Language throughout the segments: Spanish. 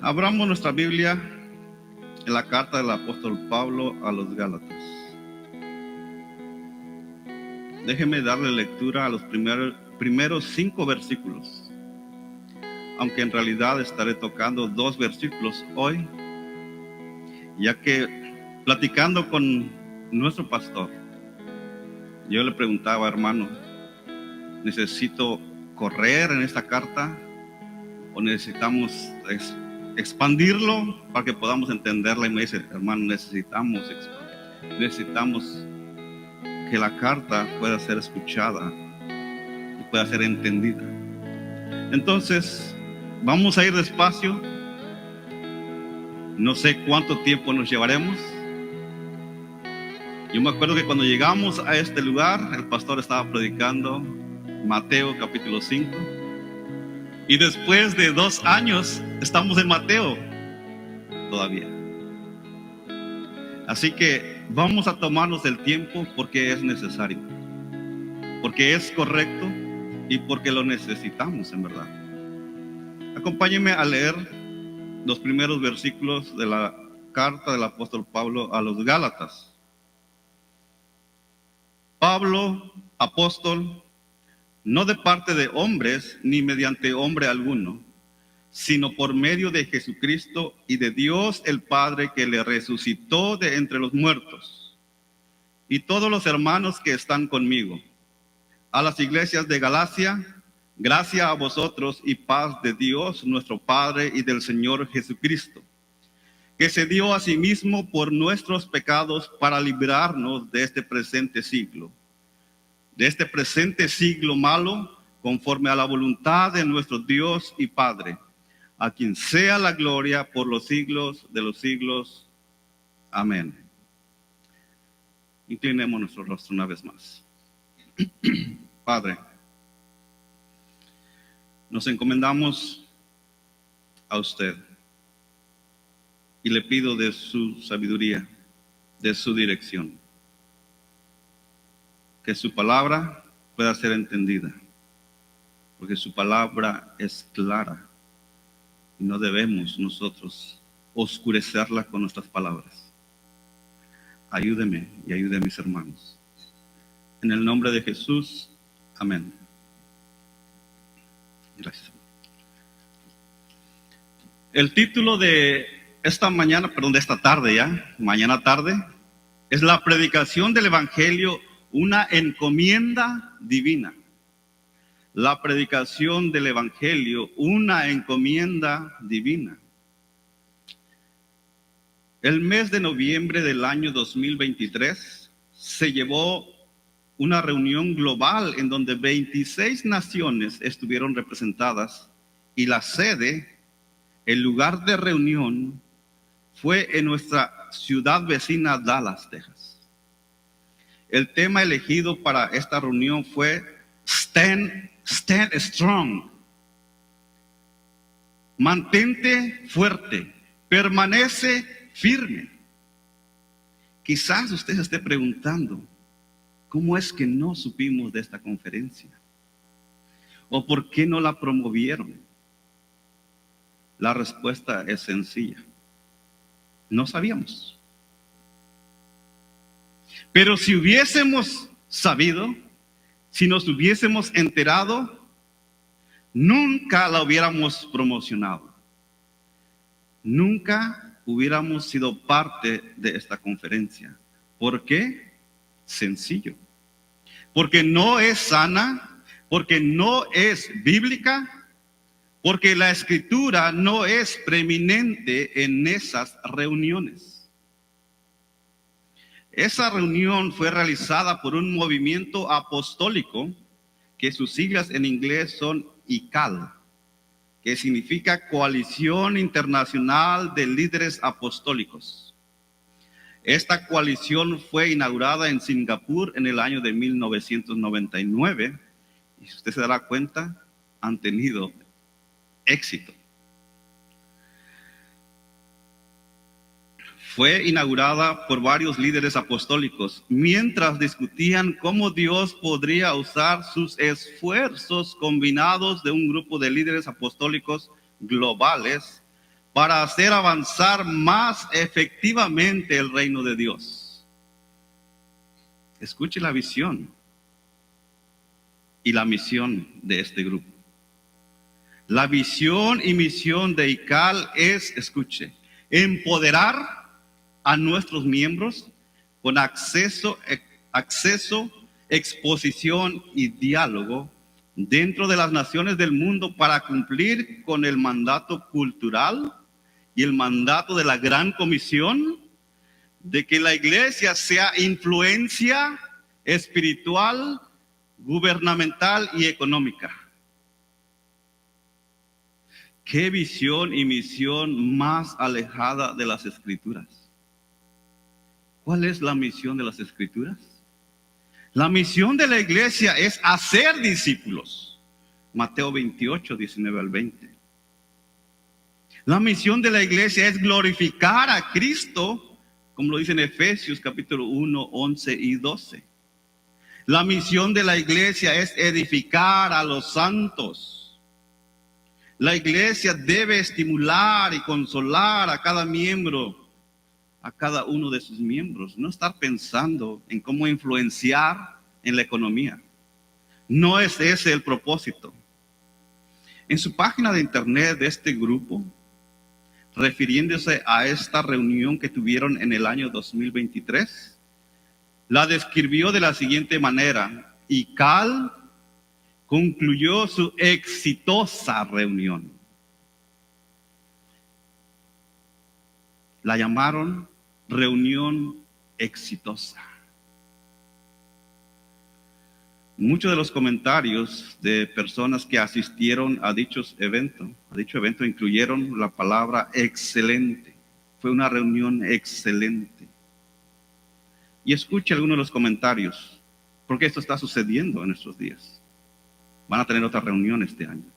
Abramos nuestra Biblia en la carta del apóstol Pablo a los Gálatas. Déjeme darle lectura a los primeros 5 versículos, aunque en realidad estaré tocando 2 versículos hoy, ya que platicando con nuestro pastor, yo le preguntaba: hermano, ¿necesito correr en esta carta o necesitamos expandirlo para que podamos entenderla? Y me dice: hermano, necesitamos que la carta pueda ser escuchada y pueda ser entendida. Entonces vamos a ir despacio. No sé cuánto tiempo nos llevaremos. Yo me acuerdo que cuando llegamos a este lugar, el pastor estaba predicando Mateo capítulo 5, y después de 2 años estamos en Mateo todavía. Así que vamos a tomarnos el tiempo porque es necesario, porque es correcto y porque lo necesitamos en verdad. Acompáñenme a leer los primeros versículos de la carta del apóstol Pablo a los Gálatas. Pablo, apóstol, no de parte de hombres ni mediante hombre alguno, sino por medio de Jesucristo y de Dios el Padre, que le resucitó de entre los muertos, y todos los hermanos que están conmigo. A las iglesias de Galacia, gracia a vosotros y paz de Dios nuestro Padre y del Señor Jesucristo, que se dio a sí mismo por nuestros pecados para librarnos de este presente siglo malo, conforme a la voluntad de nuestro Dios y Padre, a quien sea la gloria por los siglos de los siglos. Amén. Inclinemos nuestro rostro una vez más. Padre, nos encomendamos a usted y le pido de su sabiduría, de su dirección, que su palabra pueda ser entendida, porque su palabra es clara y no debemos nosotros oscurecerla con nuestras palabras. Ayúdeme y ayude a mis hermanos. En el nombre de Jesús, amén. Gracias. El título de esta mañana tarde, es la predicación del Evangelio, una encomienda divina. La predicación del Evangelio, una encomienda divina. El mes de noviembre del año 2023 se llevó una reunión global en donde 26 naciones estuvieron representadas, y la sede, el lugar de reunión, fue en nuestra ciudad vecina, Dallas, Texas. El tema elegido para esta reunión fue Stand Strong. Mantente fuerte, permanece firme. Quizás usted se esté preguntando: ¿cómo es que no supimos de esta conferencia? ¿O por qué no la promovieron? La respuesta es sencilla: no sabíamos. Pero si hubiésemos sabido, si nos hubiésemos enterado, nunca la hubiéramos promocionado. Nunca hubiéramos sido parte de esta conferencia. ¿Por qué? Sencillo. Porque no es sana, porque no es bíblica, porque la escritura no es preeminente en esas reuniones. Esa reunión fue realizada por un movimiento apostólico que sus siglas en inglés son ICAL, que significa Coalición Internacional de Líderes Apostólicos. Esta coalición fue inaugurada en Singapur en el año de 1999, y si usted se dará cuenta, han tenido éxito. Fue inaugurada por varios líderes apostólicos mientras discutían cómo Dios podría usar sus esfuerzos combinados de un grupo de líderes apostólicos globales para hacer avanzar más efectivamente el reino de Dios. Escuche la visión y la misión de este grupo. La visión y misión de ICAL es, escuche, empoderar a nuestros miembros con acceso, exposición y diálogo dentro de las naciones del mundo para cumplir con el mandato cultural y el mandato de la Gran Comisión de que la iglesia sea influencia espiritual, gubernamental y económica. ¿Qué visión y misión más alejada de las Escrituras? ¿Cuál es la misión de las Escrituras? La misión de la iglesia es hacer discípulos. Mateo 28, 19 al 20. La misión de la iglesia es glorificar a Cristo, como lo dice en Efesios capítulo 1, 11 y 12. La misión de la iglesia es edificar a los santos. La iglesia debe estimular y consolar a cada miembro, a cada uno de sus miembros. No estar pensando en cómo influenciar en la economía. No es ese el propósito. En su página de internet de este grupo, refiriéndose a esta reunión que tuvieron en el año 2023, la describió de la siguiente manera: ICAL concluyó su exitosa reunión. La llamaron reunión exitosa. Muchos de los comentarios de personas que asistieron a dicho evento incluyeron la palabra excelente. Fue una reunión excelente. Y escuche algunos de los comentarios, porque esto está sucediendo en estos días. Van a tener otra reunión este año.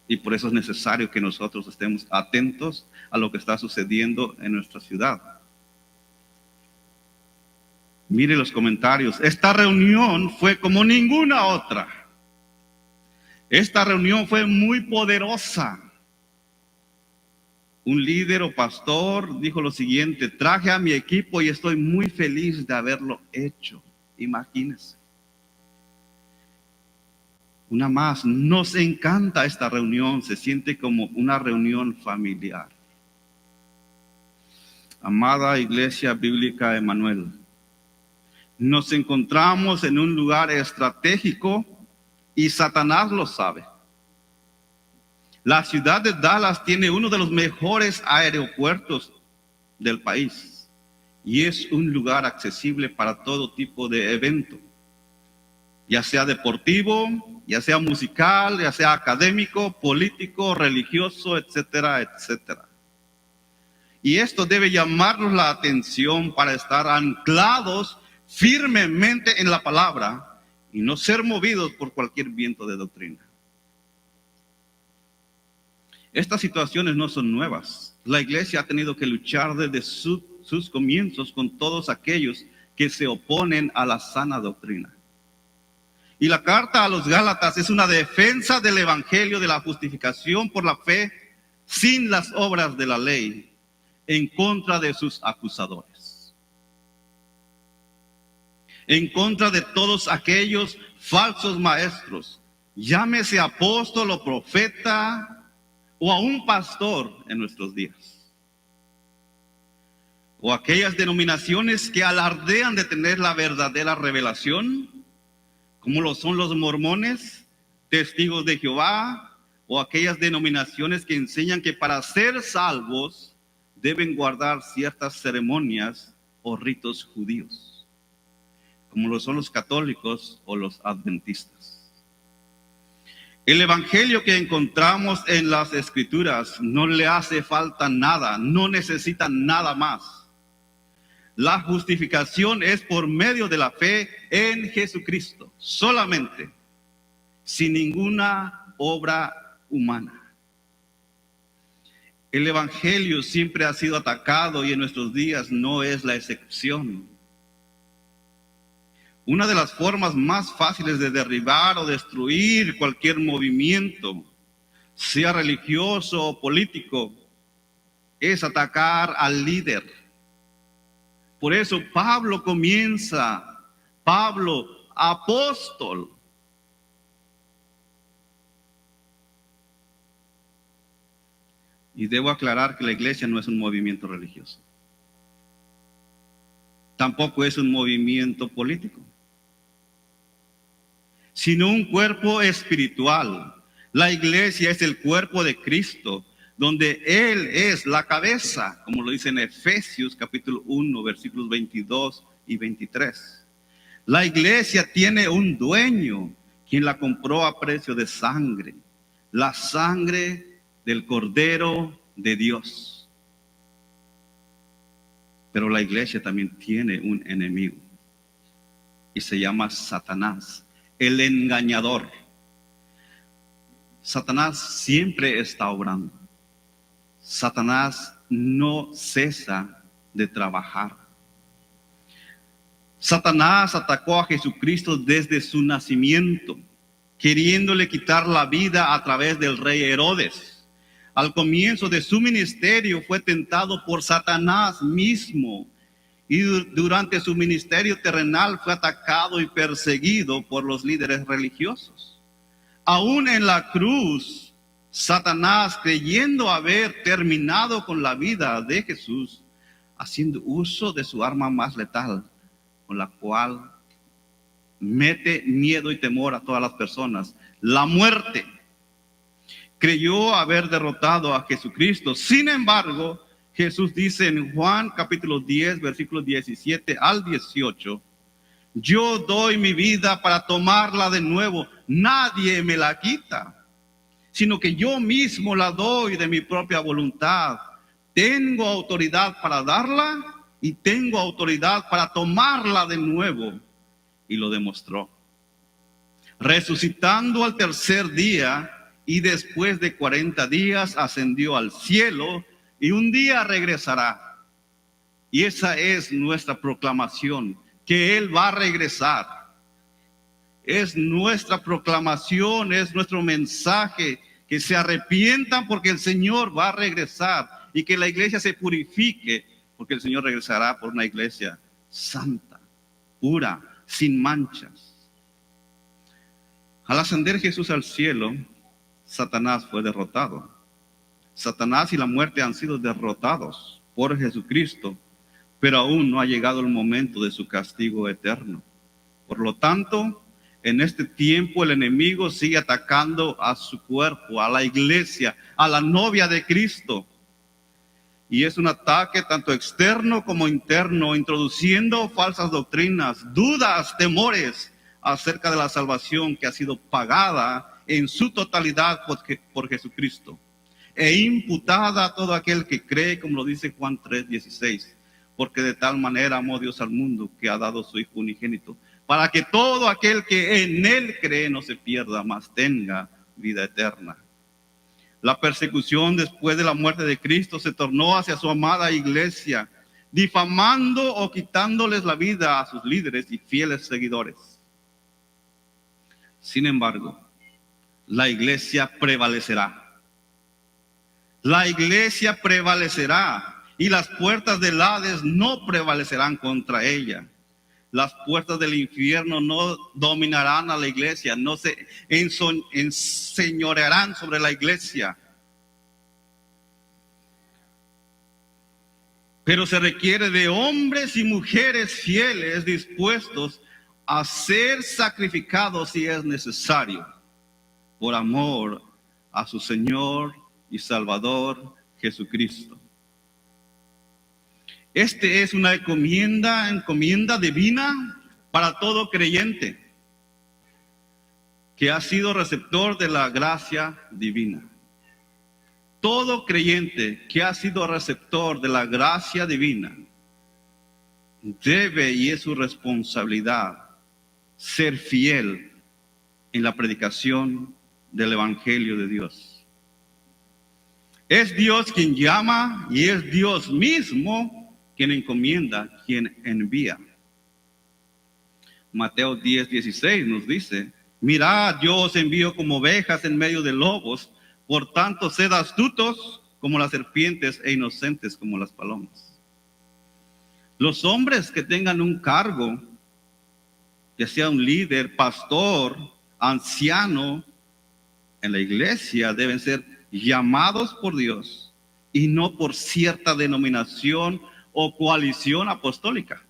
Y por eso es necesario que nosotros estemos atentos a lo que está sucediendo en nuestra ciudad. Mire los comentarios. Esta reunión fue como ninguna otra. Esta reunión fue muy poderosa. Un líder o pastor dijo lo siguiente: traje a mi equipo y estoy muy feliz de haberlo hecho. Imagínense. Una más, nos encanta esta reunión, se siente como una reunión familiar. Amada Iglesia Bíblica Emanuel, nos encontramos en un lugar estratégico y Satanás lo sabe. La ciudad de Dallas tiene uno de los mejores aeropuertos del país y es un lugar accesible para todo tipo de evento, ya sea deportivo, ya sea musical, ya sea académico, político, religioso, etcétera, etcétera. Y esto debe llamarnos la atención para estar anclados firmemente en la palabra y no ser movidos por cualquier viento de doctrina. Estas situaciones no son nuevas. La iglesia ha tenido que luchar desde sus comienzos con todos aquellos que se oponen a la sana doctrina. Y la carta a los Gálatas es una defensa del evangelio de la justificación por la fe sin las obras de la ley en contra de sus acusadores. En contra de todos aquellos falsos maestros, llámese apóstol o profeta o a un pastor en nuestros días. O aquellas denominaciones que alardean de tener la verdadera revelación, como lo son los mormones, testigos de Jehová, o aquellas denominaciones que enseñan que para ser salvos deben guardar ciertas ceremonias o ritos judíos, como lo son los católicos o los adventistas. El evangelio que encontramos en las Escrituras no le hace falta nada, no necesita nada más. La justificación es por medio de la fe en Jesucristo, solamente, sin ninguna obra humana. El evangelio siempre ha sido atacado y en nuestros días no es la excepción. Una de las formas más fáciles de derribar o destruir cualquier movimiento, sea religioso o político, es atacar al líder. Por eso Pablo comienza, Pablo, apóstol. Y debo aclarar que la iglesia no es un movimiento religioso. Tampoco es un movimiento político, sino un cuerpo espiritual. La iglesia es el cuerpo de Cristo, donde Él es la cabeza, como lo dice en Efesios capítulo 1, versículos 22 y 23. La iglesia tiene un dueño, quien la compró a precio de sangre, la sangre del Cordero de Dios. Pero la iglesia también tiene un enemigo y se llama Satanás, el engañador. Satanás siempre está obrando. Satanás no cesa de trabajar. Satanás atacó a Jesucristo desde su nacimiento, queriéndole quitar la vida a través del rey Herodes. Al comienzo de su ministerio fue tentado por Satanás mismo y durante su ministerio terrenal fue atacado y perseguido por los líderes religiosos. Aún en la cruz, Satanás, creyendo haber terminado con la vida de Jesús, haciendo uso de su arma más letal, con la cual mete miedo y temor a todas las personas, la muerte, creyó haber derrotado a Jesucristo. Sin embargo, Jesús dice en Juan capítulo 10, versículos 17 al 18, yo doy mi vida para tomarla de nuevo. Nadie me la quita, sino que yo mismo la doy de mi propia voluntad. Tengo autoridad para darla y tengo autoridad para tomarla de nuevo. Y lo demostró. Resucitando al tercer día y después de 40 días ascendió al cielo y un día regresará. Y esa es nuestra proclamación, que Él va a regresar. Es nuestra proclamación, es nuestro mensaje, que se arrepientan porque el Señor va a regresar y que la iglesia se purifique porque el Señor regresará por una iglesia santa, pura, sin manchas. Al ascender Jesús al cielo, Satanás fue derrotado. Satanás y la muerte han sido derrotados por Jesucristo, pero aún no ha llegado el momento de su castigo eterno. Por lo tanto, en este tiempo el enemigo sigue atacando a su cuerpo, a la iglesia, a la novia de Cristo. Y es un ataque tanto externo como interno, introduciendo falsas doctrinas, dudas, temores acerca de la salvación que ha sido pagada en su totalidad por Jesucristo, e imputada a todo aquel que cree, como lo dice Juan 3:16, porque de tal manera amó Dios al mundo que ha dado su Hijo unigénito, para que todo aquel que en Él cree no se pierda, mas tenga vida eterna. La persecución después de la muerte de Cristo se tornó hacia su amada iglesia, difamando o quitándoles la vida a sus líderes y fieles seguidores. Sin embargo, la iglesia prevalecerá. La iglesia prevalecerá y las puertas del Hades no prevalecerán contra ella. Las puertas del infierno no dominarán a la iglesia, no se enseñorearán sobre la iglesia. Pero se requiere de hombres y mujeres fieles dispuestos a ser sacrificados si es necesario, por amor a su Señor y Salvador Jesucristo. Este es una encomienda divina para todo creyente que ha sido receptor de la gracia divina. Todo creyente que ha sido receptor de la gracia divina debe, y es su responsabilidad, ser fiel en la predicación del Evangelio de Dios. Es Dios quien llama y es Dios mismo quien encomienda, quien envía. Mateo 10:16 nos dice: mirad, yo os envío como ovejas en medio de lobos, por tanto sed astutos como las serpientes e inocentes como las palomas. Los hombres que tengan un cargo, ya sea un líder, pastor, anciano en la iglesia, deben ser llamados por Dios y no por cierta denominación o coalición apostólica.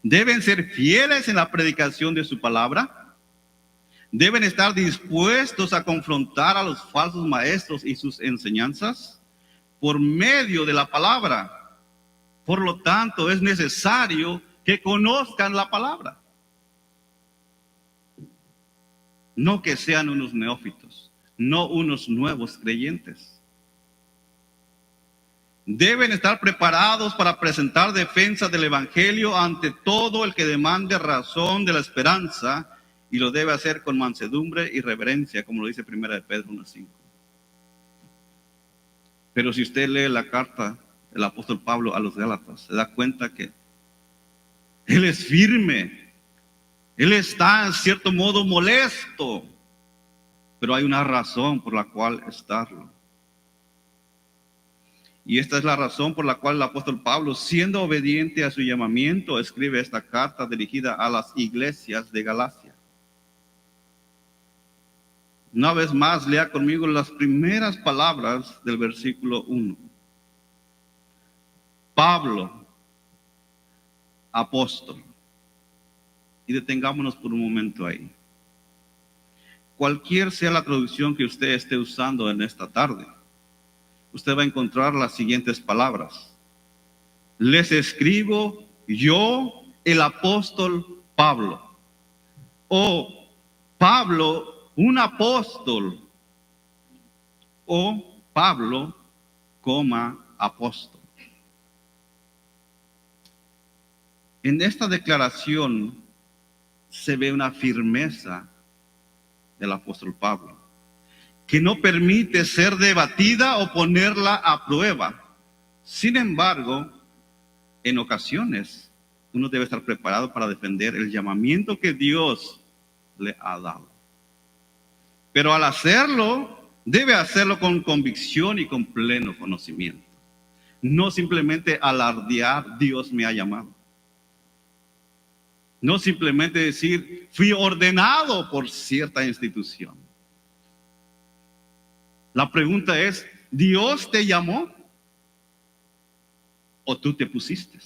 Deben ser fieles en la predicación de su palabra. Deben estar dispuestos a confrontar a los falsos maestros y sus enseñanzas por medio de la palabra. Por lo tanto, es necesario que conozcan la palabra. No que sean unos neófitos, no unos nuevos creyentes. Deben estar preparados para presentar defensa del Evangelio ante todo el que demande razón de la esperanza, y lo debe hacer con mansedumbre y reverencia, como lo dice 1 de Pedro 1:5. Pero si usted lee la carta del apóstol Pablo a los Gálatas, se da cuenta que él es firme, él está en cierto modo molesto, pero hay una razón por la cual estarlo. Y esta es la razón por la cual el apóstol Pablo, siendo obediente a su llamamiento, escribe esta carta dirigida a las iglesias de Galacia. Una vez más, lea conmigo las primeras palabras del versículo 1. Pablo, apóstol. Y detengámonos por un momento ahí. Cualquier sea la traducción que usted esté usando en esta tarde, usted va a encontrar las siguientes palabras. Les escribo yo, el apóstol Pablo. O Pablo, un apóstol. O Pablo, apóstol. En esta declaración se ve una firmeza del apóstol Pablo, que no permite ser debatida o ponerla a prueba. Sin embargo, en ocasiones, uno debe estar preparado para defender el llamamiento que Dios le ha dado. Pero al hacerlo, debe hacerlo con convicción y con pleno conocimiento. No simplemente alardear, Dios me ha llamado. No simplemente decir, fui ordenado por cierta institución. La pregunta es, ¿Dios te llamó o tú te pusiste?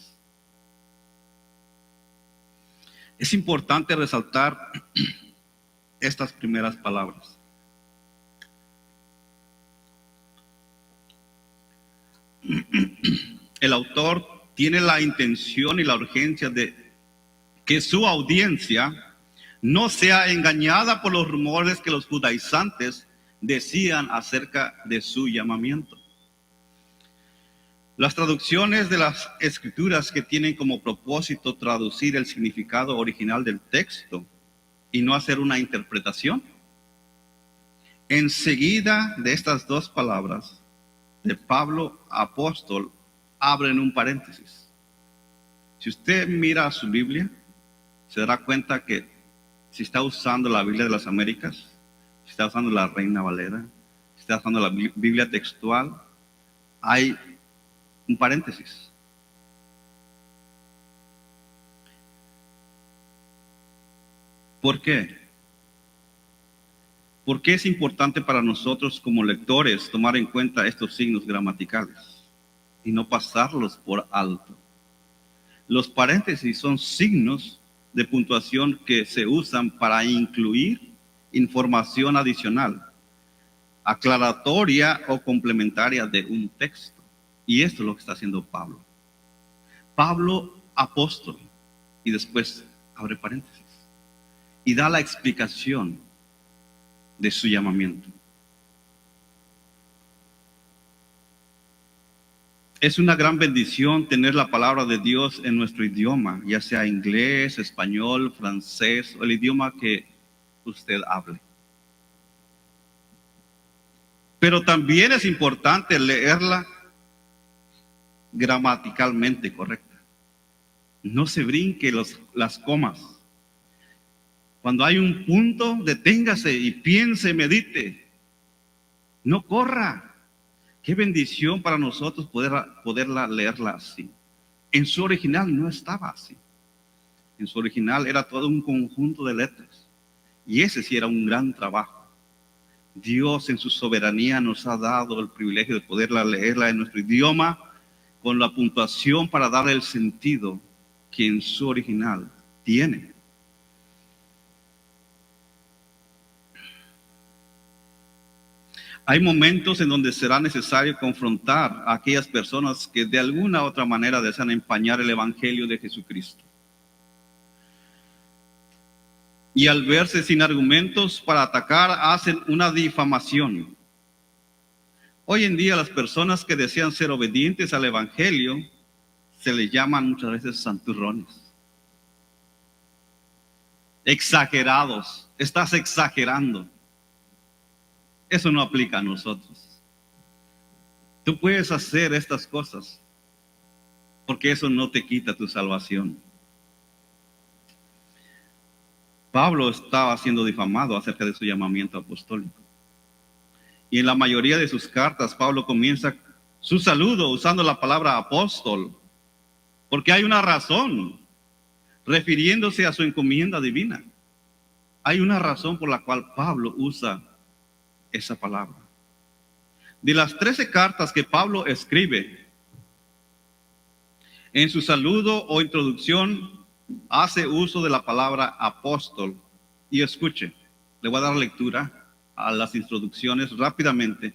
Es importante resaltar estas primeras palabras. El autor tiene la intención y la urgencia de que su audiencia no sea engañada por los rumores que los judaizantes decían acerca de su llamamiento. Las traducciones de las escrituras que tienen como propósito traducir el significado original del texto y no hacer una interpretación, enseguida de estas dos palabras de Pablo apóstol abren un paréntesis. Si usted mira su Biblia, se dará cuenta que si está usando la Biblia de las Américas, si está usando la Reina Valera, si está usando la Biblia textual, hay un paréntesis. ¿Por qué? ¿Por qué es importante para nosotros como lectores tomar en cuenta estos signos gramaticales y no pasarlos por alto? Los paréntesis son signos de puntuación que se usan para incluir información adicional, aclaratoria o complementaria de un texto. Y esto es lo que está haciendo Pablo. Pablo, apóstol, y después abre paréntesis y da la explicación de su llamamiento. Es una gran bendición tener la palabra de Dios en nuestro idioma, ya sea inglés, español, francés o el idioma que usted hable. Pero también es importante leerla gramaticalmente correcta. No se brinque las comas. Cuando hay un punto, deténgase y piense, medite. No corra. Qué bendición para nosotros poderla leerla así. En su original no estaba así. En su original era todo un conjunto de letras. Y ese sí era un gran trabajo. Dios en su soberanía nos ha dado el privilegio de poderla leerla en nuestro idioma con la puntuación para darle el sentido que en su original tiene. Hay momentos en donde será necesario confrontar a aquellas personas que de alguna u otra manera desean empañar el Evangelio de Jesucristo. Y al verse sin argumentos para atacar, hacen una difamación. Hoy en día las personas que desean ser obedientes al Evangelio se les llaman muchas veces santurrones. Exagerados, estás exagerando. Eso no aplica a nosotros. Tú puedes hacer estas cosas porque eso no te quita tu salvación. Pablo estaba siendo difamado acerca de su llamamiento apostólico. Y en la mayoría de sus cartas, Pablo comienza su saludo usando la palabra apóstol, porque hay una razón, refiriéndose a su encomienda divina. Hay una razón por la cual Pablo usa esa palabra. De las 13 cartas que Pablo escribe, en su saludo o introducción hace uso de la palabra apóstol. Y escuche, le voy a dar lectura a las introducciones rápidamente.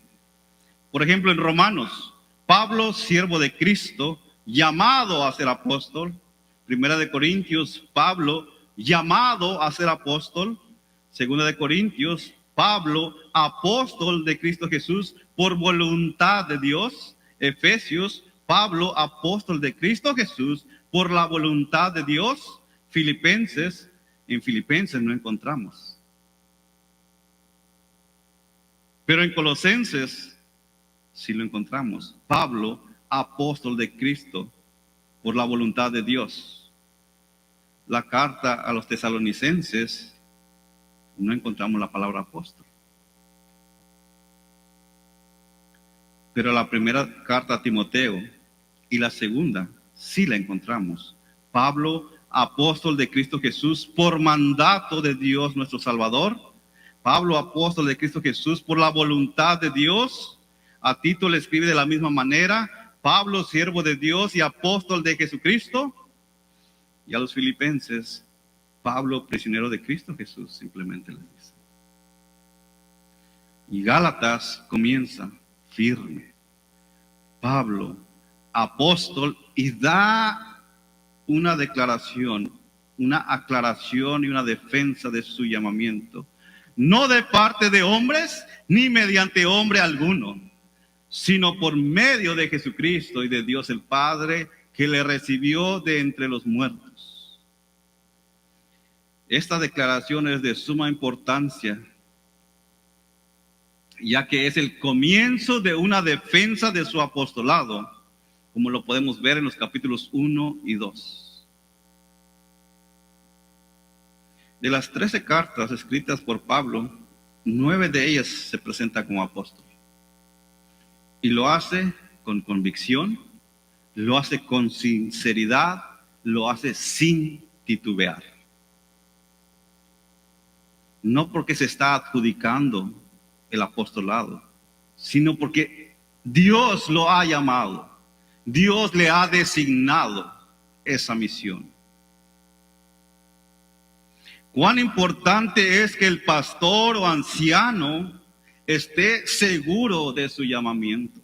Por ejemplo, en Romanos, Pablo, siervo de Cristo, llamado a ser apóstol. Primera de Corintios, Pablo, llamado a ser apóstol. Segunda de Corintios, Pablo, apóstol de Cristo Jesús por voluntad de Dios. Efesios, Pablo, apóstol de Cristo Jesús por la voluntad de Dios. Filipenses, en Filipenses no encontramos. Pero en Colosenses sí lo encontramos. Pablo, apóstol de Cristo por la voluntad de Dios. La carta a los tesalonicenses no encontramos la palabra apóstol. Pero la primera carta a Timoteo y la segunda sí la encontramos. Pablo, apóstol de Cristo Jesús por mandato de Dios nuestro Salvador. Pablo, apóstol de Cristo Jesús por la voluntad de Dios. A Tito le escribe de la misma manera. Pablo, siervo de Dios y apóstol de Jesucristo. Y a los filipenses, Pablo, prisionero de Cristo Jesús, simplemente les dice. Y Gálatas comienza firme. Pablo, apóstol, y da una declaración, una aclaración y una defensa de su llamamiento. No de parte de hombres, ni mediante hombre alguno, sino por medio de Jesucristo y de Dios el Padre, que le recibió de entre los muertos. Esta declaración es de suma importancia, ya que es el comienzo de una defensa de su apostolado, como lo podemos ver en los capítulos 1 y 2. De las 13 cartas escritas por Pablo, 9 de ellas se presenta como apóstol. Y lo hace con convicción, lo hace con sinceridad, lo hace sin titubear. No porque se está adjudicando el apostolado, sino porque Dios lo ha llamado, Dios le ha designado esa misión. Cuán importante es que el pastor o anciano esté seguro de su llamamiento.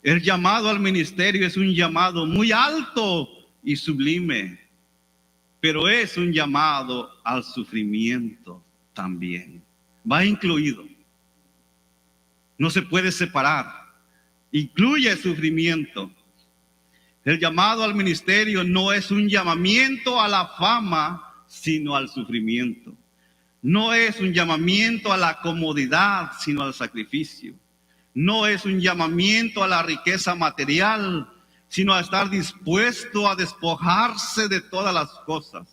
El llamado al ministerio es un llamado muy alto y sublime, pero es un llamado al sufrimiento también. Va incluido. No se puede separar. Incluye el sufrimiento. El llamado al ministerio no es un llamamiento a la fama, sino al sufrimiento. No es un llamamiento a la comodidad, sino al sacrificio. No es un llamamiento a la riqueza material, sino a estar dispuesto a despojarse de todas las cosas,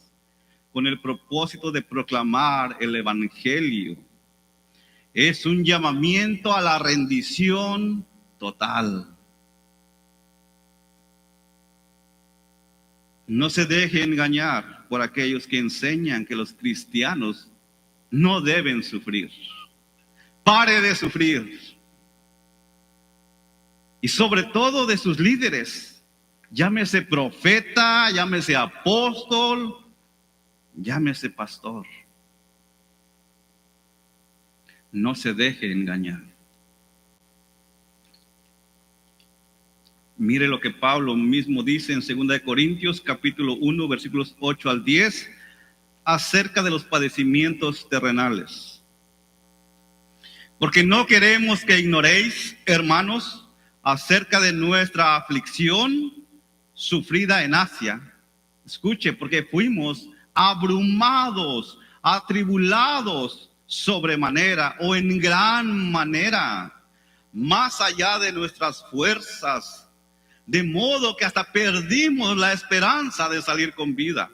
con el propósito de proclamar el Evangelio. Es un llamamiento a la rendición total. No se deje engañar por aquellos que enseñan que los cristianos no deben sufrir. Pare de sufrir. Y sobre todo de sus líderes. Llámese profeta, llámese apóstol, llámese pastor. No se deje engañar. Mire lo que Pablo mismo dice en 2 Corintios capítulo 1 versículos 8 al 10 acerca de los padecimientos terrenales. Porque no queremos que ignoréis, hermanos, acerca de nuestra aflicción sufrida en Asia. Escuche, porque fuimos abrumados, atribulados sobremanera o en gran manera, más allá de nuestras fuerzas, de modo que hasta perdimos la esperanza de salir con vida.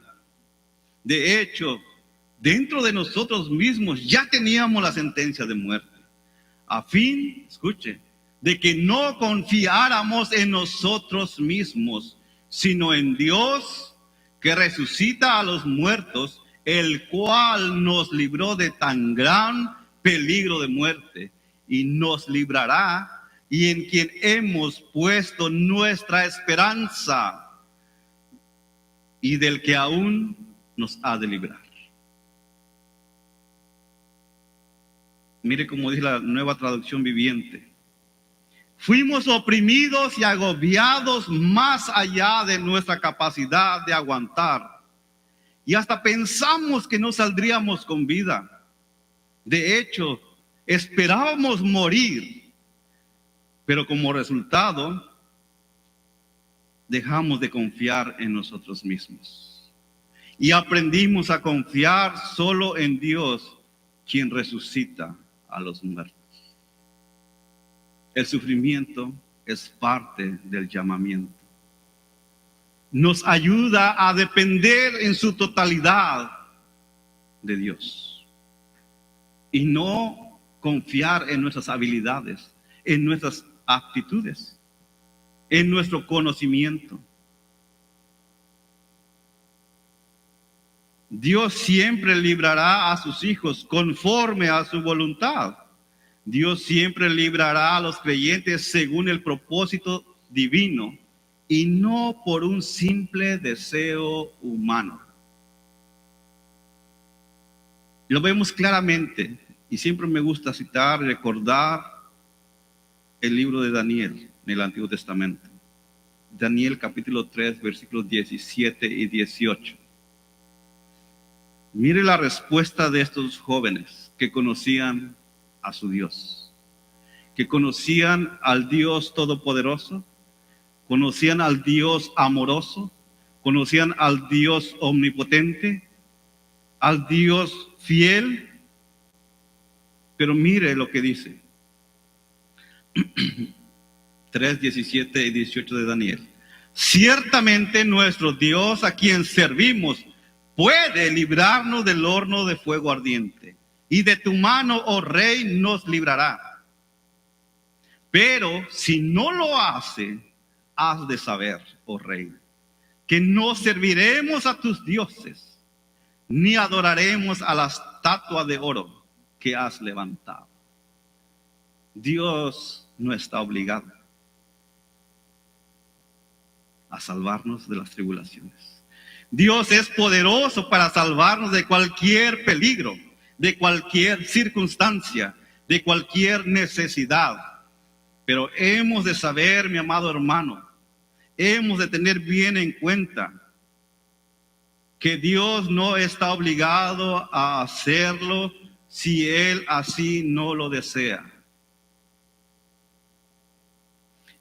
De hecho, dentro de nosotros mismos ya teníamos la sentencia de muerte, a fin, escuche, de que no confiáramos en nosotros mismos, sino en Dios, que resucita a los muertos, el cual nos libró de tan gran peligro de muerte y nos librará, y en quien hemos puesto nuestra esperanza y del que aún nos ha de librar. Mire cómo dice la Nueva Traducción Viviente. Fuimos oprimidos y agobiados más allá de nuestra capacidad de aguantar. Y hasta pensamos que no saldríamos con vida. De hecho, esperábamos morir. Pero como resultado, dejamos de confiar en nosotros mismos. Y aprendimos a confiar solo en Dios, quien resucita a los muertos. El sufrimiento es parte del llamamiento. Nos ayuda a depender en su totalidad de Dios. Y no confiar en nuestras habilidades, en nuestras aptitudes, en nuestro conocimiento. Dios siempre librará a sus hijos conforme a su voluntad. Dios siempre librará a los creyentes según el propósito divino y no por un simple deseo humano. Lo vemos claramente y siempre me gusta citar y recordar el libro de Daniel en el Antiguo Testamento. Daniel capítulo 3 versículos 17 y 18. Mire la respuesta de estos jóvenes que conocían a su Dios, que conocían al Dios todopoderoso, conocían al Dios amoroso, conocían al Dios omnipotente, al Dios fiel. Pero mire lo que dice 3, 17 y 18 de Daniel. Ciertamente nuestro Dios, a quien servimos, puede librarnos del horno de fuego ardiente, y de tu mano, oh rey, nos librará. Pero si no lo hace, has de saber, oh rey, que no serviremos a tus dioses, ni adoraremos a la estatua de oro que has levantado. Dios no está obligado a salvarnos de las tribulaciones. Dios es poderoso para salvarnos de cualquier peligro, de cualquier circunstancia, de cualquier necesidad. Pero hemos de saber, mi amado hermano, hemos de tener bien en cuenta que Dios no está obligado a hacerlo si Él así no lo desea.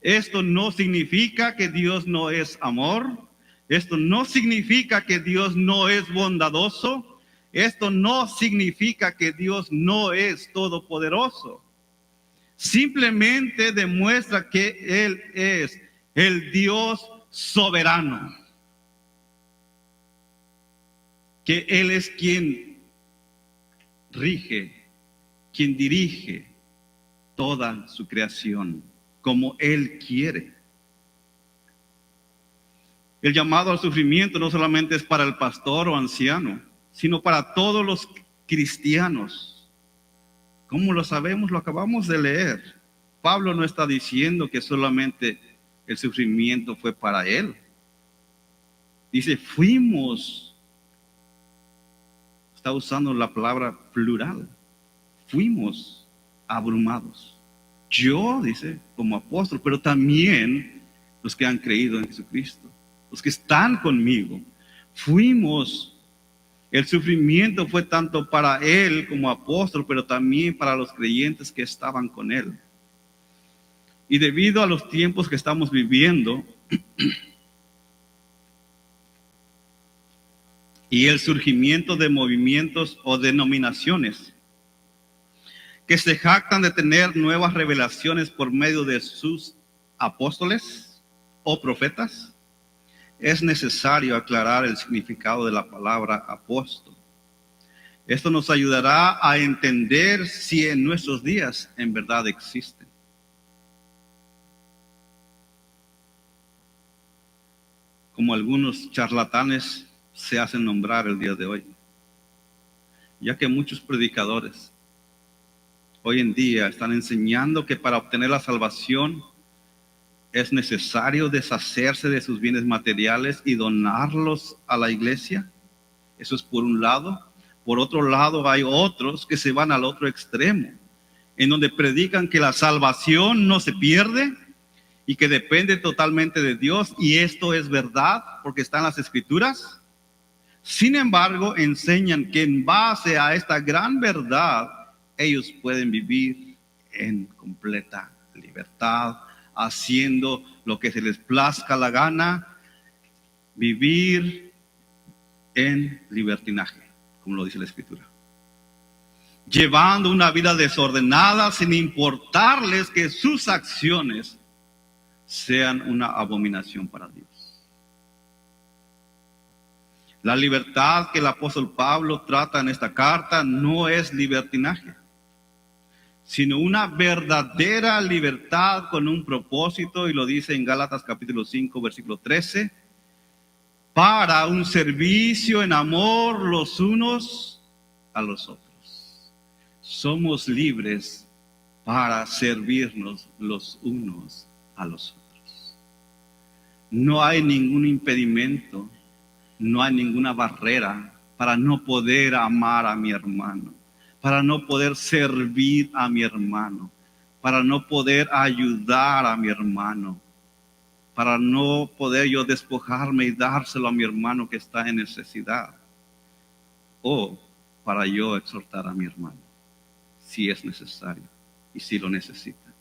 Esto no significa que Dios no es amor. Esto no significa que Dios no es bondadoso. Esto no significa que Dios no es todopoderoso. Simplemente demuestra que Él es el Dios soberano. Que Él es quien rige quien dirige toda su creación como Él quiere. El llamado al sufrimiento no solamente es para el pastor o anciano, sino para todos los cristianos. ¿Cómo lo sabemos? Lo acabamos de leer. Pablo no está diciendo que solamente el sufrimiento fue para él. Dice, fuimos. Está usando la palabra plural. Fuimos abrumados. Yo, dice, como apóstol, pero también los que han creído en Jesucristo, los que están conmigo, fuimos. El sufrimiento fue tanto para él como apóstol, pero también para los creyentes que estaban con él. Y debido a los tiempos que estamos viviendo y el surgimiento de movimientos o denominaciones que se jactan de tener nuevas revelaciones por medio de sus apóstoles o profetas, es necesario aclarar el significado de la palabra apóstol. Esto nos ayudará a entender si en nuestros días en verdad existen. Como algunos charlatanes se hacen nombrar el día de hoy, ya que muchos predicadores hoy en día están enseñando que para obtener la salvación es necesario deshacerse de sus bienes materiales y donarlos a la iglesia. Eso es por un lado. Por otro lado, hay otros que se van al otro extremo, en donde predican que la salvación no se pierde y que depende totalmente de Dios, y esto es verdad porque está en las Escrituras. Sin embargo, enseñan que en base a esta gran verdad, ellos pueden vivir en completa libertad, haciendo lo que se les plazca la gana, vivir en libertinaje, como lo dice la Escritura. Llevando una vida desordenada sin importarles que sus acciones sean una abominación para Dios. La libertad que el apóstol Pablo trata en esta carta no es libertinaje, sino una verdadera libertad con un propósito, y lo dice en Gálatas capítulo 5, versículo 13, para un servicio en amor los unos a los otros. Somos libres para servirnos los unos a los otros. No hay ningún impedimento, no hay ninguna barrera para no poder amar a mi hermano, para no poder servir a mi hermano, para no poder ayudar a mi hermano, para no poder yo despojarme y dárselo a mi hermano que está en necesidad, o para yo exhortar a mi hermano, si es necesario y si lo necesita.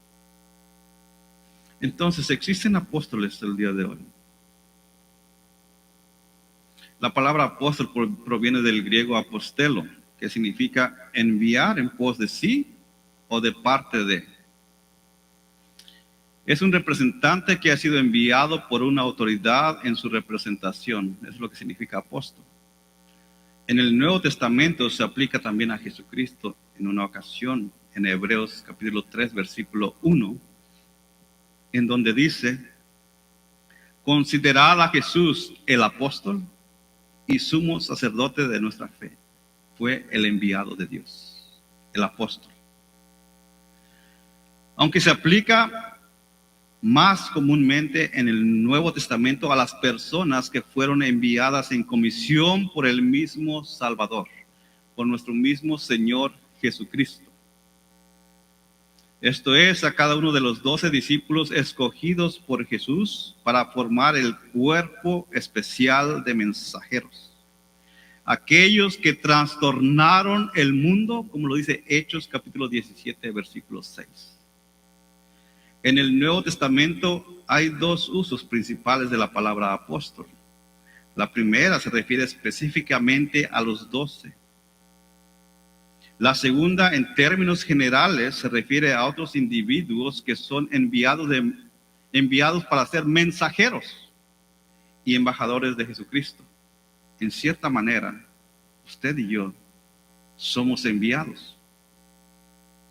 Entonces, existen apóstoles el día de hoy. La palabra apóstol proviene del griego apostelo, que significa enviar en pos de sí o de parte de. Es un representante que ha sido enviado por una autoridad en su representación. Eso es lo que significa apóstol. En el Nuevo Testamento se aplica también a Jesucristo en una ocasión, en Hebreos capítulo 3, versículo 1, en donde dice, considerad a Jesús el apóstol y sumo sacerdote de nuestra fe. Fue el enviado de Dios, el apóstol. Aunque se aplica más comúnmente en el Nuevo Testamento a las personas que fueron enviadas en comisión por el mismo Salvador, por nuestro mismo Señor Jesucristo. Esto es, a cada uno de los 12 discípulos escogidos por Jesús para formar el cuerpo especial de mensajeros. Aquellos que trastornaron el mundo, como lo dice Hechos capítulo 17, versículo 6. En el Nuevo Testamento hay dos usos principales de la palabra apóstol. La primera se refiere específicamente a los 12. La segunda, en términos generales, se refiere a otros individuos que son enviados para ser mensajeros y embajadores de Jesucristo. En cierta manera, usted y yo somos enviados.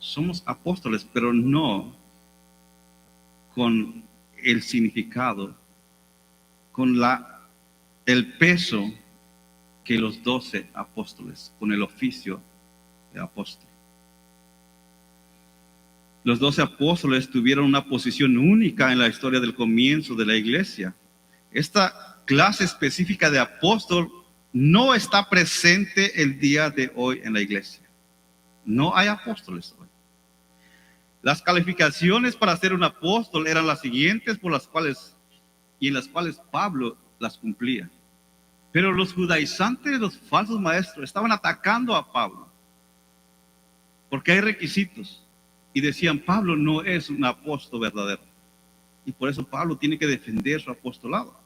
somos apóstoles, pero no con el significado, con el peso que los 12 apóstoles, con el oficio de apóstol. Los 12 apóstoles tuvieron una posición única en la historia del comienzo de la iglesia. Esta clase específica de apóstol no está presente el día de hoy en la iglesia. No hay apóstoles hoy. Las calificaciones para ser un apóstol eran las siguientes en las cuales Pablo las cumplía. Pero los judaizantes, los falsos maestros, estaban atacando a Pablo porque hay requisitos y decían, Pablo no es un apóstol verdadero. Y por eso Pablo tiene que defender su apostolado.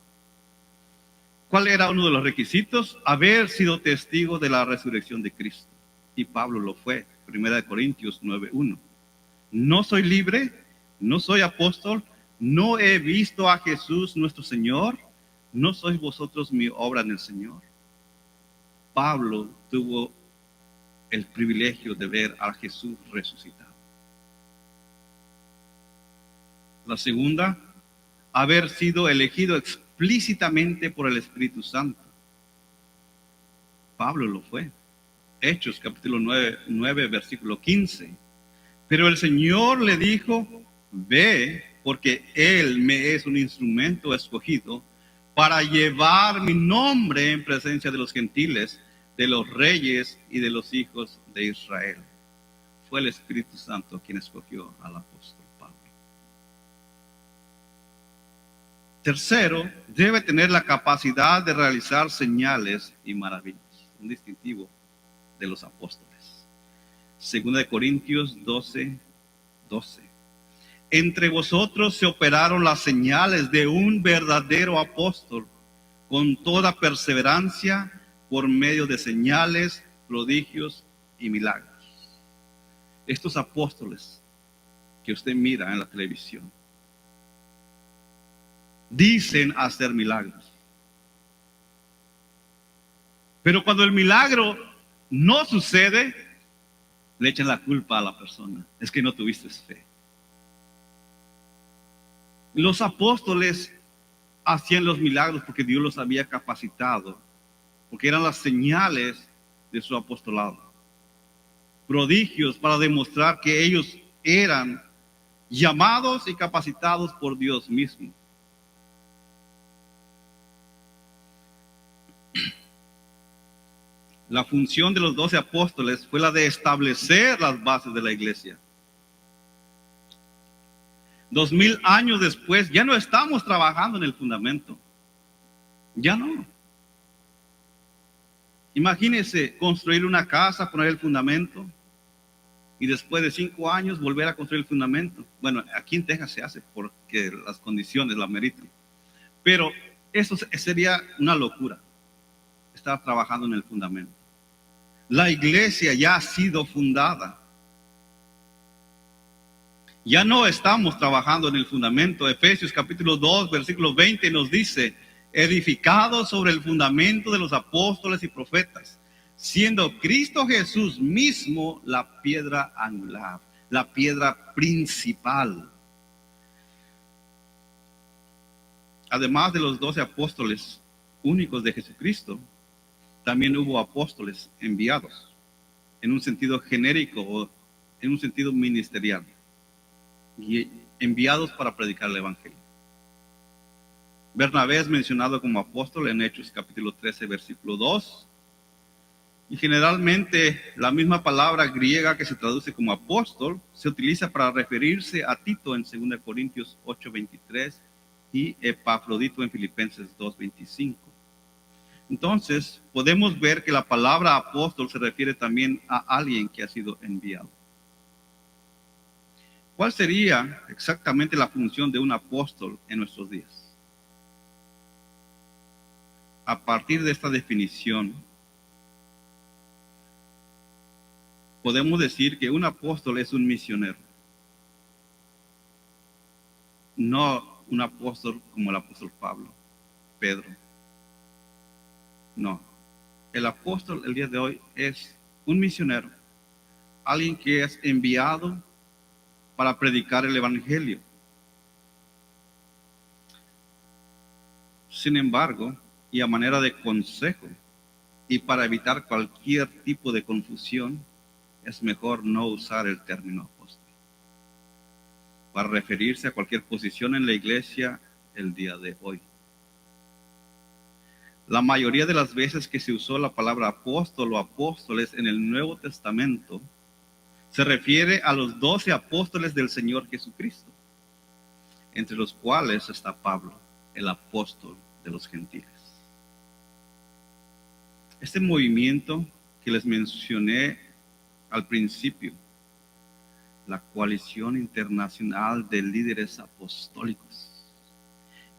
¿Cuál era uno de los requisitos? Haber sido testigo de la resurrección de Cristo. Y Pablo lo fue. 1 Corintios 9:1. No soy libre, no soy apóstol, no he visto a Jesús nuestro Señor, no sois vosotros mi obra en el Señor. Pablo tuvo el privilegio de ver a Jesús resucitado. La segunda, haber sido elegido explícitamente por el Espíritu Santo. Pablo lo fue. Hechos capítulo 9 versículo 15. Pero el Señor le dijo, ve, porque Él me es un instrumento escogido para llevar mi nombre en presencia de los gentiles, de los reyes y de los hijos de Israel. Fue el Espíritu Santo quien escogió al apóstol Pablo. Tercero, debe tener la capacidad de realizar señales y maravillas. Un distintivo de los apóstoles. 2 Corintios 12:12. Entre vosotros se operaron las señales de un verdadero apóstol, con toda perseverancia, por medio de señales, prodigios y milagros. Estos apóstoles que usted mira en la televisión dicen hacer milagros. Pero cuando el milagro no sucede, le echan la culpa a la persona. Es que no tuviste fe. Los apóstoles hacían los milagros porque Dios los había capacitado, porque eran las señales de su apostolado. Prodigios para demostrar que ellos eran llamados y capacitados por Dios mismo. La función de los 12 apóstoles fue la de establecer las bases de la iglesia. 2000 años después, ya no estamos trabajando en el fundamento. Ya no. Imagínense construir una casa, poner el fundamento y después de 5 años volver a construir el fundamento. Bueno, aquí en Texas se hace porque las condiciones la meritan. Pero eso sería una locura, estar trabajando en el fundamento. La iglesia ya ha sido fundada. Ya no estamos trabajando en el fundamento. Efesios capítulo 2, versículo 20 nos dice, edificados sobre el fundamento de los apóstoles y profetas, siendo Cristo Jesús mismo la piedra angular, la piedra principal. Además de los 12 apóstoles únicos de Jesucristo, también hubo apóstoles enviados, en un sentido genérico o en un sentido ministerial, y enviados para predicar el evangelio. Bernabé es mencionado como apóstol en Hechos capítulo 13, versículo 2. Y generalmente la misma palabra griega que se traduce como apóstol se utiliza para referirse a Tito en 2 Corintios 8:23 y Epafrodito en Filipenses 2:25. Entonces, podemos ver que la palabra apóstol se refiere también a alguien que ha sido enviado. ¿Cuál sería exactamente la función de un apóstol en nuestros días? A partir de esta definición, podemos decir que un apóstol es un misionero. No un apóstol como el apóstol Pablo, Pedro. No. El apóstol el día de hoy es un misionero. alguien que es enviado para predicar el evangelio. Sin embargo, y a manera de consejo, y para evitar cualquier tipo de confusión, es mejor no usar el término apóstol para referirse a cualquier posición en la iglesia el día de hoy. La mayoría de las veces que se usó la palabra apóstol o apóstoles en el Nuevo Testamento se refiere a los 12 apóstoles del Señor Jesucristo, entre los cuales está Pablo, el apóstol de los gentiles. Este movimiento que les mencioné al principio, la Coalición Internacional de Líderes Apostólicos,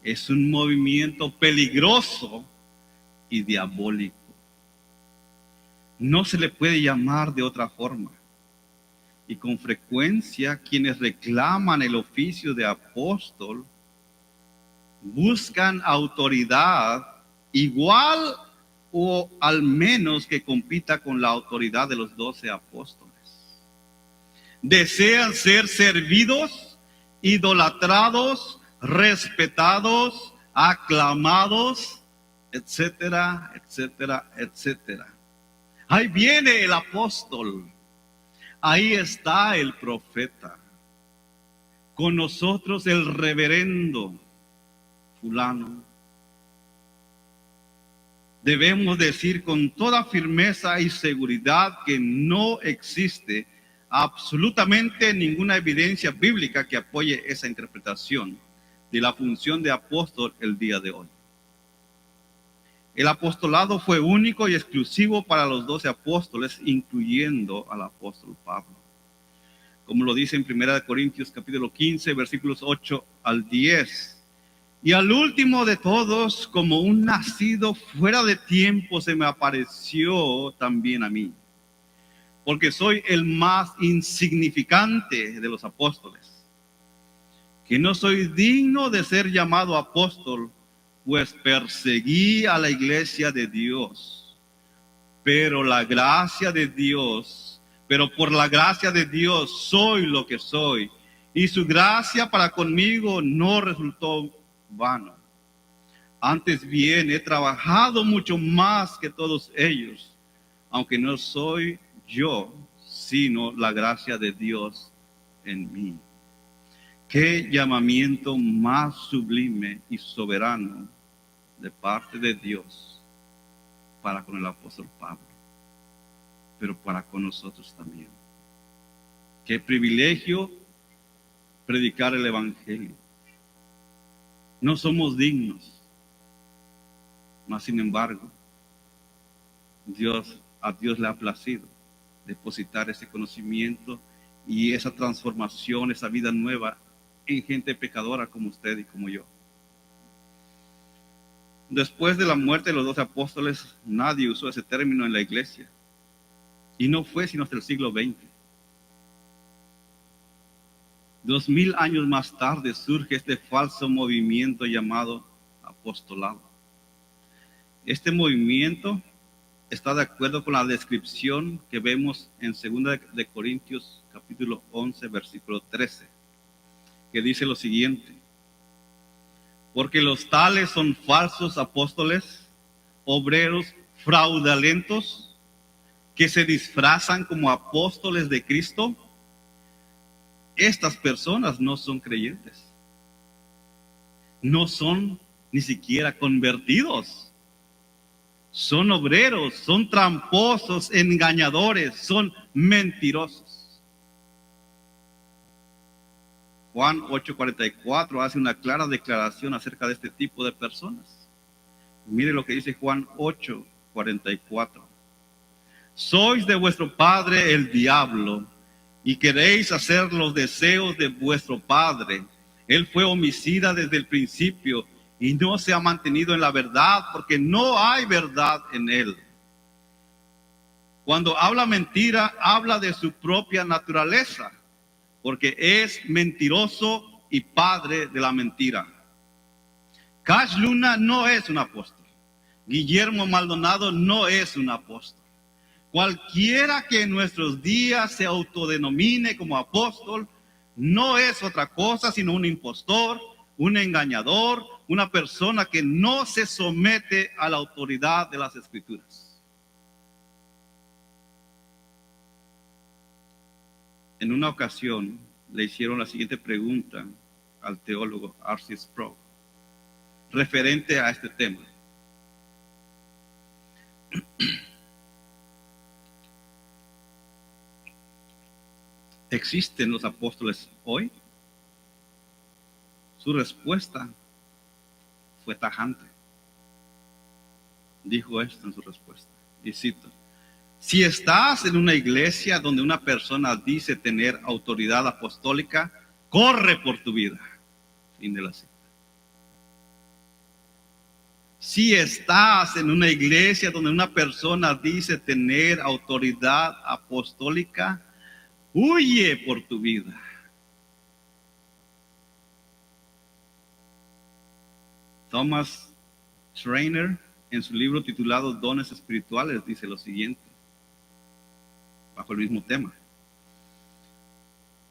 es un movimiento peligroso y diabólico. No se le puede llamar de otra forma. Y con frecuencia quienes reclaman el oficio de apóstol buscan autoridad igual o al menos que compita con la autoridad de los 12 apóstoles. Desean ser servidos, idolatrados, respetados, aclamados, etcétera, etcétera, etcétera. Ahí viene el apóstol. Ahí está el profeta. Con nosotros el reverendo fulano. Debemos decir con toda firmeza y seguridad que no existe absolutamente ninguna evidencia bíblica que apoye esa interpretación de la función de apóstol el día de hoy. El apostolado fue único y exclusivo para los 12 apóstoles, incluyendo al apóstol Pablo. Como lo dice en 1 Corintios capítulo 15, versículos 8 al 10. Y al último de todos, como un nacido fuera de tiempo, se me apareció también a mí, porque soy el más insignificante de los apóstoles, que no soy digno de ser llamado apóstol, pues perseguí a la iglesia de Dios. Pero por la gracia de Dios soy lo que soy, y su gracia para conmigo no resultó vano. Antes bien, he trabajado mucho más que todos ellos, aunque no soy yo, sino la gracia de Dios en mí. Qué llamamiento más sublime y soberano de parte de Dios para con el apóstol Pablo, pero para con nosotros también. Qué privilegio predicar el evangelio. No somos dignos, mas sin embargo, a Dios le ha placido depositar ese conocimiento y esa transformación, esa vida nueva en gente pecadora como usted y como yo. Después de la muerte de los 12 apóstoles, nadie usó ese término en la iglesia. Y no fue sino hasta el siglo XX. 2000 años más tarde surge este falso movimiento llamado apostolado. Este movimiento está de acuerdo con la descripción que vemos en 2 de Corintios capítulo 11, versículo 13, que dice lo siguiente: porque los tales son falsos apóstoles, obreros fraudulentos, que se disfrazan como apóstoles de Cristo. Estas personas no son creyentes, no son ni siquiera convertidos, son obreros, son tramposos, engañadores, son mentirosos. Juan 8:44 hace una clara declaración acerca de este tipo de personas. Mire lo que dice Juan 8:44. Sois de vuestro padre el diablo, y queréis hacer los deseos de vuestro padre. Él fue homicida desde el principio y no se ha mantenido en la verdad, porque no hay verdad en él. Cuando habla mentira, habla de su propia naturaleza, porque es mentiroso y padre de la mentira. Cash Luna no es un apóstol. Guillermo Maldonado no es un apóstol. Cualquiera que en nuestros días se autodenomine como apóstol no es otra cosa sino un impostor, un engañador, una persona que no se somete a la autoridad de las Escrituras. En una ocasión le hicieron la siguiente pregunta al teólogo R.C. Sproul referente a este tema. ¿Existen los apóstoles hoy? Su respuesta fue tajante. Dijo esto en su respuesta, y cito: si estás en una iglesia donde una persona dice tener autoridad apostólica, corre por tu vida. Fin de la cita. Si estás en una iglesia donde una persona dice tener autoridad apostólica, huye por tu vida. Thomas Schreiner, en su libro titulado Dones Espirituales, dice lo siguiente, bajo el mismo tema: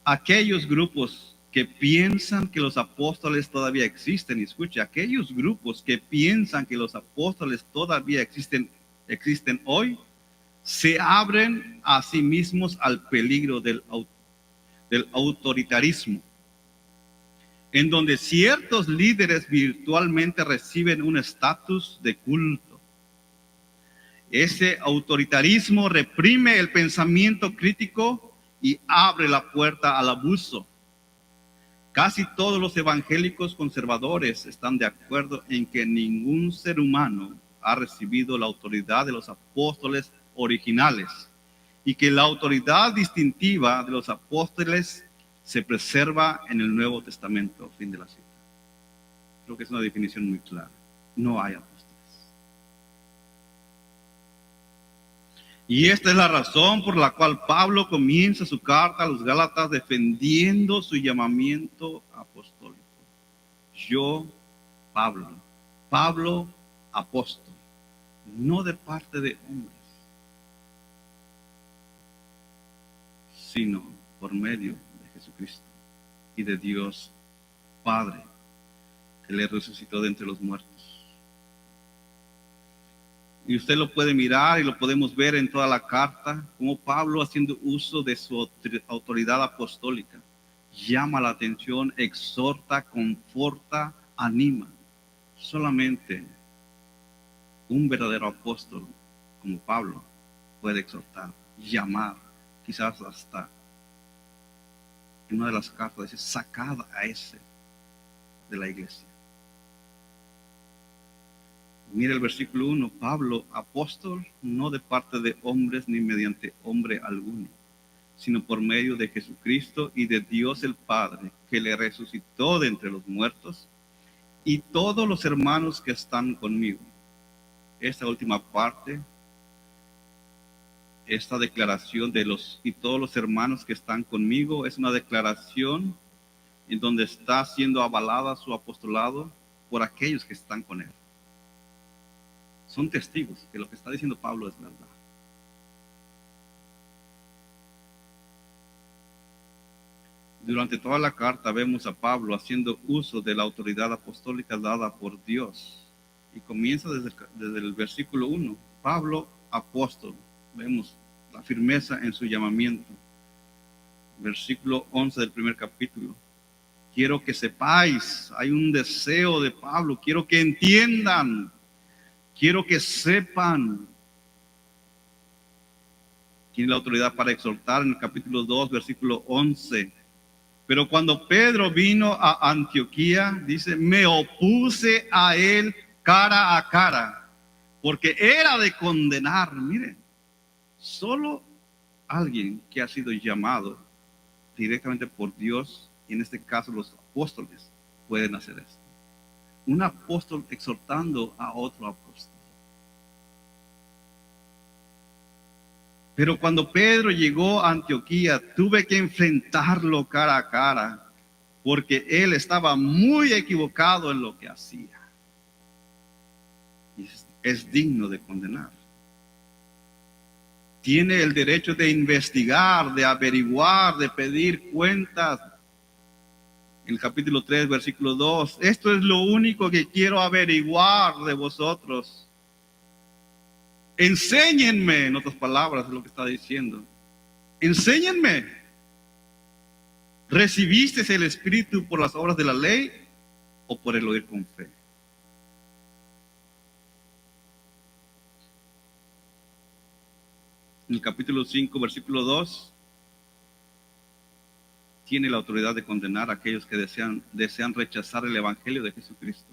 aquellos grupos que piensan que los apóstoles todavía existen, y escucha, aquellos grupos que piensan que los apóstoles todavía existen hoy, se abren a sí mismos al peligro del autoritarismo, en donde ciertos líderes virtualmente reciben un estatus de culto. Ese autoritarismo reprime el pensamiento crítico y abre la puerta al abuso. Casi todos los evangélicos conservadores están de acuerdo en que ningún ser humano ha recibido la autoridad de los apóstoles originales y que la autoridad distintiva de los apóstoles se preserva en el Nuevo Testamento. Fin de la cita. Creo que es una definición muy clara. No hay apóstoles. Y esta es la razón por la cual Pablo comienza su carta a los Gálatas defendiendo su llamamiento apostólico. Yo, Pablo, apóstol, no de parte de hombres, sino por medio de Jesucristo y de Dios Padre, que le resucitó de entre los muertos. Y usted lo puede mirar y lo podemos ver en toda la carta, como Pablo, haciendo uso de su autoridad apostólica, llama la atención, exhorta, conforta, anima. Solamente un verdadero apóstol como Pablo puede exhortar, llamar, quizás hasta en una de las cartas dice: sacad a ese de la iglesia. Mire el versículo 1, Pablo, apóstol, no de parte de hombres ni mediante hombre alguno, sino por medio de Jesucristo y de Dios el Padre, que le resucitó de entre los muertos, y todos los hermanos que están conmigo. Esta última parte, esta declaración de y todos los hermanos que están conmigo, es una declaración en donde está siendo avalada su apostolado por aquellos que están con él. Son testigos que lo que está diciendo Pablo es verdad. Durante toda la carta vemos a Pablo haciendo uso de la autoridad apostólica dada por Dios. Y comienza desde el versículo 1. Pablo, apóstol. Vemos la firmeza en su llamamiento. Versículo 11 del primer capítulo. Quiero que sepáis, hay un deseo de Pablo, quiero que entiendan. Quiero que sepan. Tiene la autoridad para exhortar en el capítulo 2, versículo 11. Pero cuando Pedro vino a Antioquía, dice, me opuse a él cara a cara, porque era de condenar. Miren, solo alguien que ha sido llamado directamente por Dios, y en este caso los apóstoles, pueden hacer esto. Un apóstol exhortando a otro apóstol. Pero cuando Pedro llegó a Antioquía, tuve que enfrentarlo cara a cara, porque él estaba muy equivocado en lo que hacía. Y es digno de condenar. tiene el derecho de investigar, de averiguar, de pedir cuentas. En el capítulo 3, versículo 2, esto es lo único que quiero averiguar de vosotros. Enséñenme, en otras palabras, es lo que está diciendo. Enséñenme. ¿Recibiste el Espíritu por las obras de la ley o por el oír con fe? En el capítulo 5, versículo 2, tiene la autoridad de condenar a aquellos que desean rechazar el Evangelio de Jesucristo.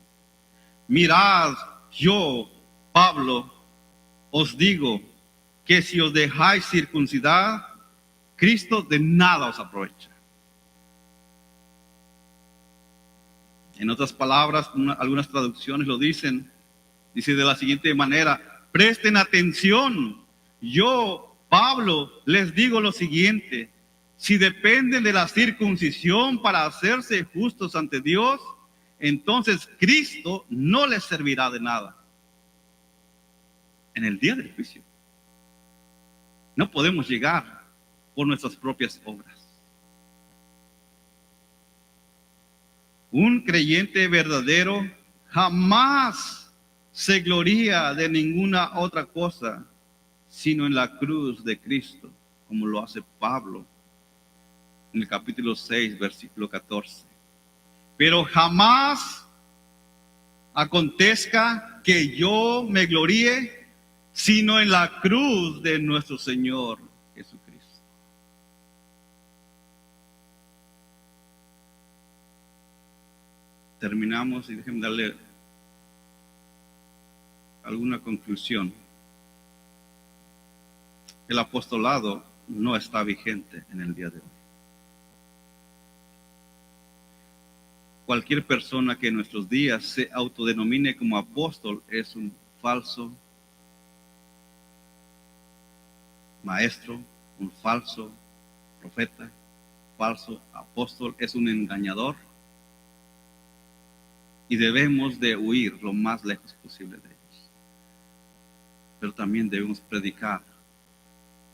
Mirad, yo, Pablo, os digo que si os dejáis circuncidar, Cristo de nada os aprovecha. En otras palabras, algunas traducciones lo dicen, dice de la siguiente manera: presten atención, yo, Pablo, les digo lo siguiente: si dependen de la circuncisión para hacerse justos ante Dios, entonces Cristo no les servirá de nada en el día del juicio. No podemos llegar por nuestras propias obras. Un creyente verdadero jamás se gloría de ninguna otra cosa sino en la cruz de Cristo, como lo hace Pablo en el capítulo 6, versículo 14. Pero jamás acontezca que yo me gloríe sino en la cruz de nuestro Señor Jesucristo. Terminamos y déjenme darle alguna conclusión. El apostolado no está vigente en el día de hoy. Cualquier persona que en nuestros días se autodenomine como apóstol es un falso maestro, un falso profeta, falso apóstol, es un engañador. Y debemos de huir lo más lejos posible de ellos. Pero también debemos predicar,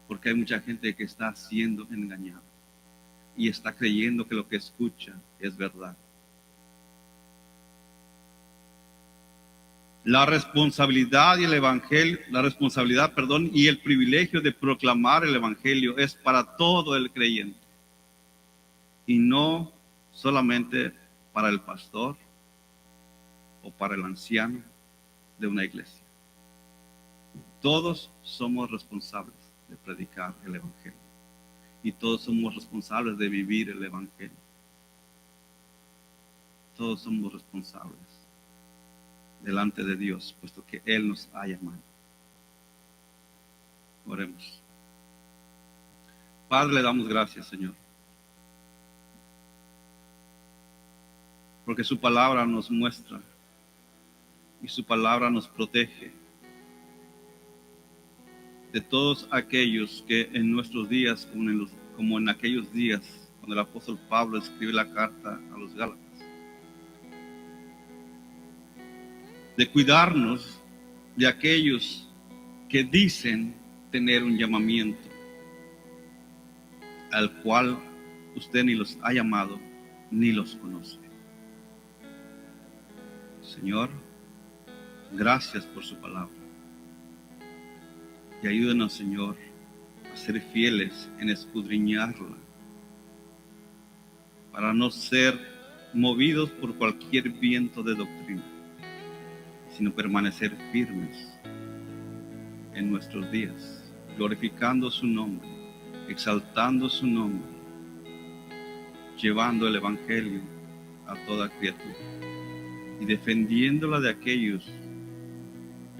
porque hay mucha gente que está siendo engañada y está creyendo que lo que escucha es verdad. La responsabilidad y el privilegio de proclamar el evangelio es para todo el creyente y no solamente para el pastor o para el anciano de una iglesia. Todos somos responsables de predicar el evangelio y todos somos responsables de vivir el evangelio. Todos somos responsables delante de Dios, puesto que Él nos ha llamado. Oremos. Padre, le damos gracias, Señor, porque su palabra nos muestra y su palabra nos protege de todos aquellos que en nuestros días, como en aquellos días, cuando el apóstol Pablo escribe la carta a los Gálatas, de cuidarnos de aquellos que dicen tener un llamamiento al cual usted ni los ha llamado ni los conoce. Señor, gracias por su palabra y ayúdanos, Señor, a ser fieles en escudriñarla para no ser movidos por cualquier viento de doctrina, sino permanecer firmes en nuestros días, glorificando su nombre, exaltando su nombre, llevando el evangelio a toda criatura y defendiéndola de aquellos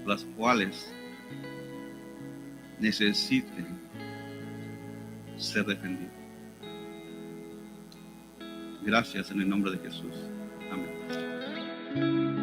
las cuales necesiten ser defendidos. Gracias en el nombre de Jesús. Amén.